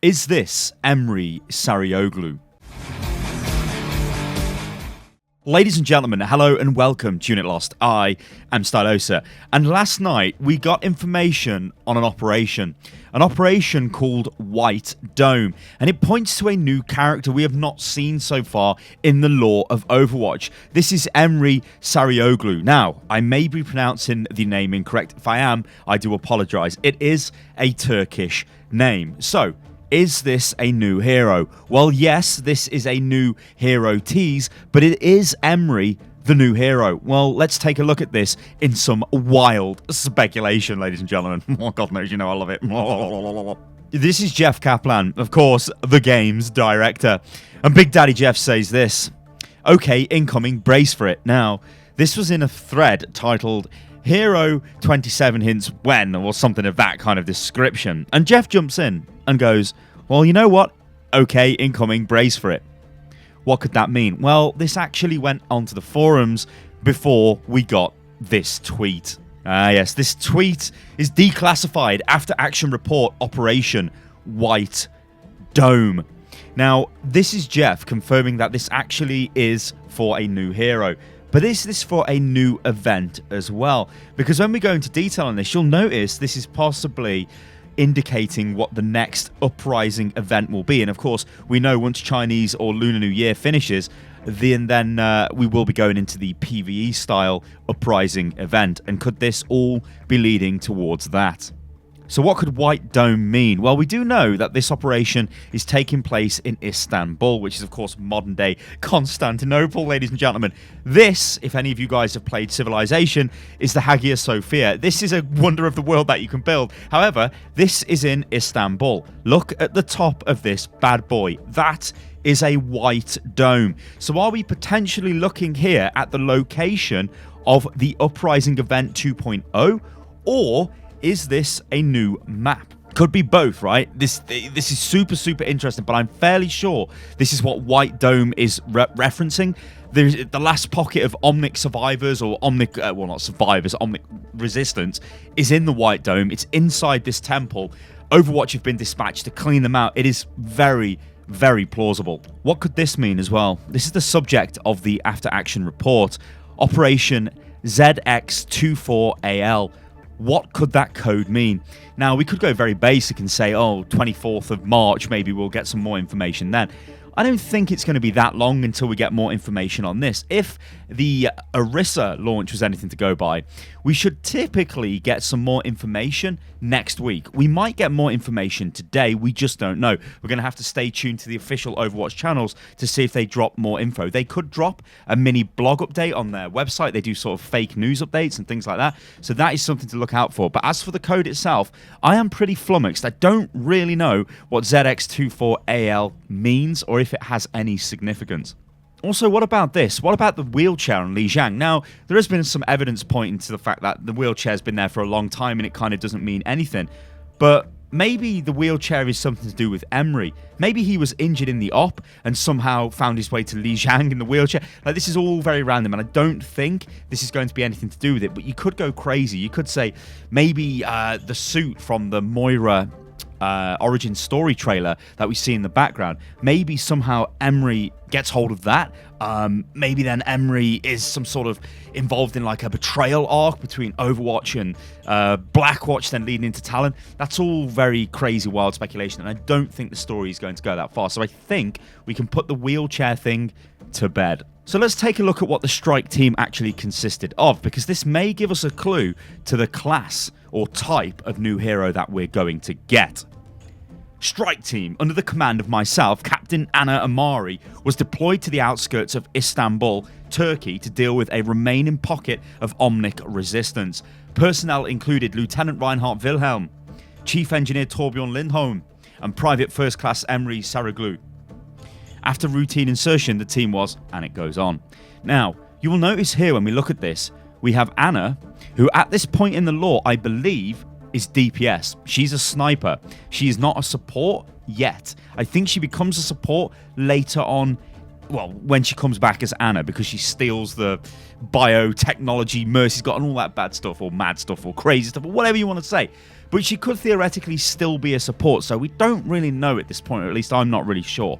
Is this Emre Sarioglu? Ladies and gentlemen, hello and welcome to Unit Lost. I am Stylosa, and last night we got information on an operation called White Dome, and it points to a new character we have not seen so far in the lore of Overwatch. This is Emre Sarioglu. Now, I may be pronouncing the name incorrect. If I am, I do apologise. It is a Turkish name. So, is this a new hero? Well, yes, this is a new hero tease, but it is Emre, the new hero. Well, let's take a look at this in some wild speculation, ladies and gentlemen. Oh, God knows, you know I love it. This is Jeff Kaplan, of course, the game's director. And Big Daddy Jeff says this: "Okay, incoming, brace for it." Now, this was in a thread titled Hero 27 hints when, or something of that kind of description. And Jeff jumps in and goes, well, you know what? Okay, incoming, brace for it. What could that mean? Well, this actually went onto the forums before we got this tweet. Yes, this tweet is declassified after action report Operation White Dome. Now, this is Jeff confirming that this actually is for a new hero. But is this for a new event as well? Because when we go into detail on this, you'll notice this is possibly indicating what the next Uprising event will be. And of course, we know once Chinese or Lunar New Year finishes, then we will be going into the PvE style Uprising event. And could this all be leading towards that? So what could White Dome mean? Well, we do know that this operation is taking place in Istanbul, which is, of course, modern-day Constantinople, ladies and gentlemen. This, if any of you guys have played Civilization, is the Hagia Sophia. This is a wonder of the world that you can build. However, this is in Istanbul. Look at the top of this bad boy. That is a White Dome. So are we potentially looking here at the location of the Uprising Event 2.0, or is this a new map? Could be both, right? This is super interesting, but I'm fairly sure this is what White Dome is referencing. There's the last pocket of Omnic survivors, or Omnic, well, not survivors, Omnic resistance is in the White Dome. It's inside this temple. Overwatch have been dispatched to clean them out. It is very plausible. What could this mean as well? This is the subject of the after action report, Operation ZX24AL. What could that code mean? Now, we could go very basic and say, 24th of March, maybe we'll get some more information then. I don't think it's going to be that long until we get more information on this. If the Orisa launch was anything to go by, we should typically get some more information next week. We might get more information today, we just don't know. We're going to have to stay tuned to the official Overwatch channels to see if they drop more info. They could drop a mini blog update on their website. They do sort of fake news updates and things like that. So that is something to look out for. But as for the code itself, I am pretty flummoxed. I don't really know what ZX24AL means or if it has any significance. Also, what about this? What about the wheelchair on Lijiang? Now, there has been some evidence pointing to the fact that the wheelchair's been there for a long time and it kind of doesn't mean anything. But maybe the wheelchair is something to do with Emre. Maybe he was injured in the op and somehow found his way to Lijiang in the wheelchair. Like, this is all very random, and I don't think this is going to be anything to do with it. But you could go crazy. You could say maybe the suit from the Moira origin story trailer that we see in the background, maybe somehow Emre gets hold of that. Maybe then Emre is some sort of involved in like a betrayal arc between Overwatch and Blackwatch, then leading into Talon. That's all very crazy, wild speculation, and I don't think the story is going to go that far. So I think we can put the wheelchair thing to bed. So let's take a look at what the strike team actually consisted of, because this may give us a clue to the class or type of new hero that we're going to get. Strike team, under the command of myself, Captain Anna Amari, was deployed to the outskirts of Istanbul, Turkey, to deal with a remaining pocket of Omnic resistance. Personnel included Lieutenant Reinhardt Wilhelm, Chief Engineer Torbjorn Lindholm, and Private First Class Emre Sarioglu. After routine insertion, the team was, and it goes on. Now, you will notice here when we look at this, we have Anna, who at this point in the lore, I believe, is DPS. She's a sniper. She is not a support yet. I think she becomes a support later on, well, when she comes back as Anna, because she steals the biotechnology Mercy's got and all that bad stuff, or mad stuff, or crazy stuff, or whatever you want to say. but she could theoretically still be a support, so we don't really know at this point, or at least I'm not really sure.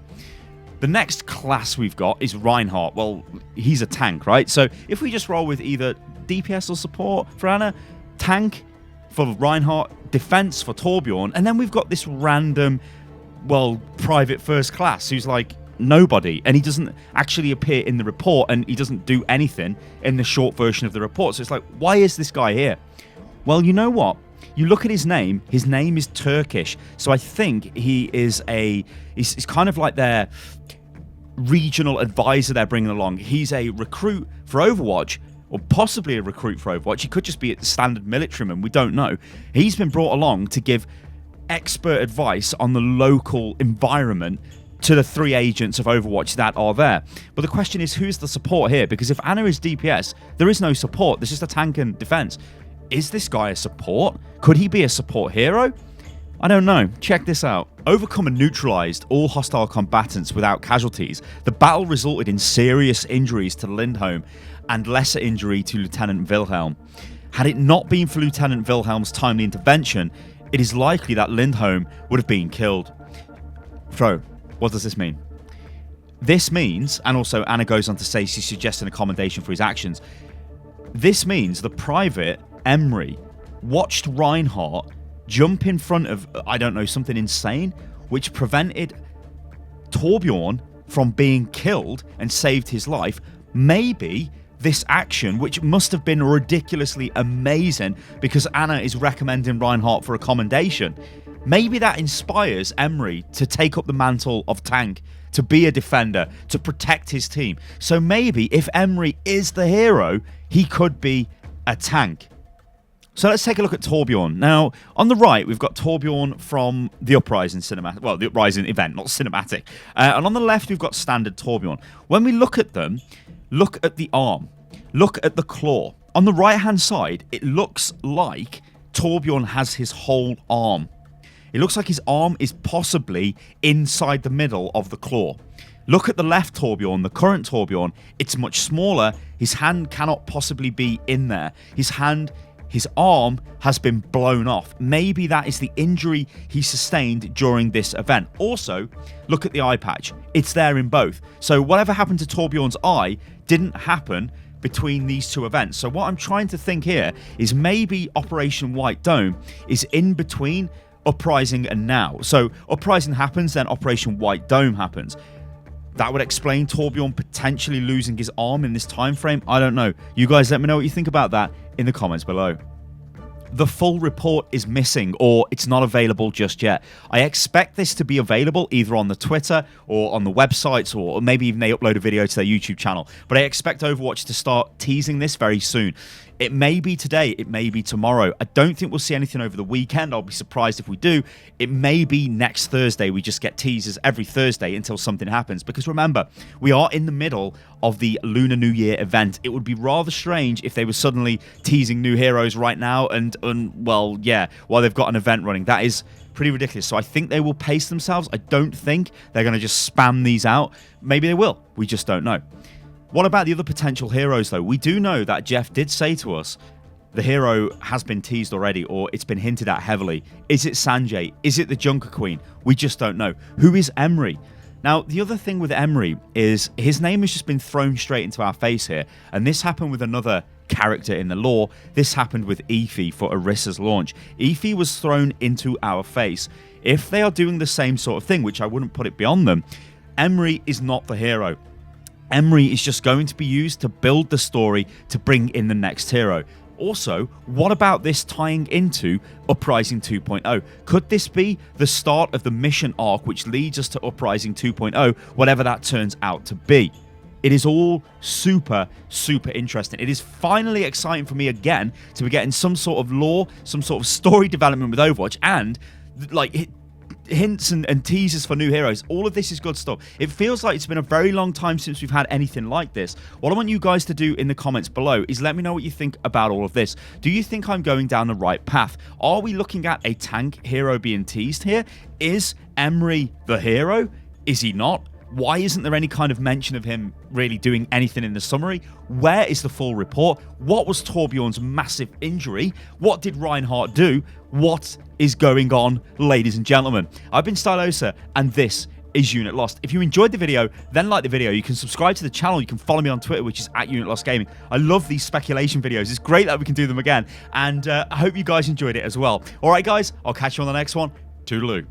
The next class we've got is Reinhardt. Well, he's a tank, right? So if we just roll with either DPS or support for Anna, tank for Reinhardt, defense for Torbjorn, and then we've got this random, well, private first class who's like nobody, and he doesn't actually appear in the report, and he doesn't do anything in the short version of the report. So it's like, why is this guy here? Well, you know what? You look at his name is Turkish. So I think he is he's kind of like their regional advisor they're bringing along. He's a recruit for Overwatch, or possibly a recruit for Overwatch. He could just be a standard militaryman. We don't know. He's been brought along to give expert advice on the local environment to the 3 agents of Overwatch that are there. But the question is, who's the support here? Because if Anna is DPS, there is no support. There's just a tank and defense. Is this guy a support? Could he be a support hero? I don't know. Check this out. Overcome and neutralized all hostile combatants without casualties. The battle resulted in serious injuries to Lindholm and lesser injury to Lieutenant Wilhelm. Had it not been for Lieutenant Wilhelm's timely intervention, it is likely that Lindholm would have been killed. So, what does this mean? This means, and also Anna goes on to say she's suggesting accommodation for his actions. This means the private, Emre, watched Reinhardt jump in front of, I don't know, something insane, which prevented Torbjorn from being killed and saved his life. Maybe this action, which must have been ridiculously amazing because Anna is recommending Reinhardt for a commendation, maybe that inspires Emre to take up the mantle of tank, to be a defender, to protect his team. So maybe if Emre is the hero, he could be a tank. So let's take a look at Torbjorn. Now, on the right, we've got Torbjorn from the Uprising cinematic. Well, the Uprising event, not cinematic. And on the left, we've got standard Torbjorn. When we look at them, look at the arm. Look at the claw. On the right-hand side, it looks like Torbjorn has his whole arm. It looks like his arm is possibly inside the middle of the claw. Look at the left Torbjorn, the current Torbjorn. It's much smaller. His hand cannot possibly be in there. His arm has been blown off. Maybe that is the injury he sustained during this event. Also, look at the eye patch. It's there in both. So whatever happened to Torbjorn's eye didn't happen between these 2 events. So what I'm trying to think here is maybe Operation White Dome is in between Uprising and now. So Uprising happens, then Operation White Dome happens. That would explain Torbjorn potentially losing his arm in this time frame. I don't know. You guys let me know what you think about that in the comments below. The full report is missing, or it's not available just yet. I expect this to be available either on the Twitter or on the websites, or maybe even they upload a video to their YouTube channel. But I expect Overwatch to start teasing this very soon. It may be today, it may be tomorrow. I don't think we'll see anything over the weekend. I'll be surprised if we do. It may be next Thursday. We just get teasers every Thursday until something happens. Because remember, we are in the middle of the Lunar New Year event. It would be rather strange if they were suddenly teasing new heroes right now and well, yeah, while they've got an event running. That is pretty ridiculous. So I think they will pace themselves. I don't think they're going to just spam these out. Maybe they will. We just don't know. What about the other potential heroes, though? We do know that Jeff did say to us the hero has been teased already, or it's been hinted at heavily. Is it Sanjay? Is it the Junker Queen? We just don't know. Who is Emre? Now, the other thing with Emre is his name has just been thrown straight into our face here, and this happened with another character in the lore. This happened with Efi for Orissa's launch. Efi was thrown into our face. If they are doing the same sort of thing, which I wouldn't put it beyond them, Emre is not the hero. Emre is just going to be used to build the story to bring in the next hero. Also, what about this tying into Uprising 2.0? Could this be the start of the mission arc which leads us to Uprising 2.0, whatever that turns out to be? It is all super, super interesting. It is finally exciting for me again to be getting some sort of lore, some sort of story development with Overwatch, and like hints and teasers for new heroes. All of this is good stuff. It feels like it's been a very long time since we've had anything like this. What I want you guys to do in the comments below is let me know what you think about all of this. Do you think I'm going down the right path? Are we looking at a tank hero being teased here? Is Emre the hero? Is he not? Why isn't there any kind of mention of him really doing anything in the summary? Where is the full report? What was Torbjorn's massive injury? What did Reinhardt do? What is going on, ladies and gentlemen? I've been Stylosa, and this is Unit Lost. If you enjoyed the video, then like the video. You can subscribe to the channel. You can follow me on Twitter, which is @UnitLostGaming. I love these speculation videos. It's great that we can do them again, and I hope you guys enjoyed it as well. All right, guys, I'll catch you on the next one. Toodaloo.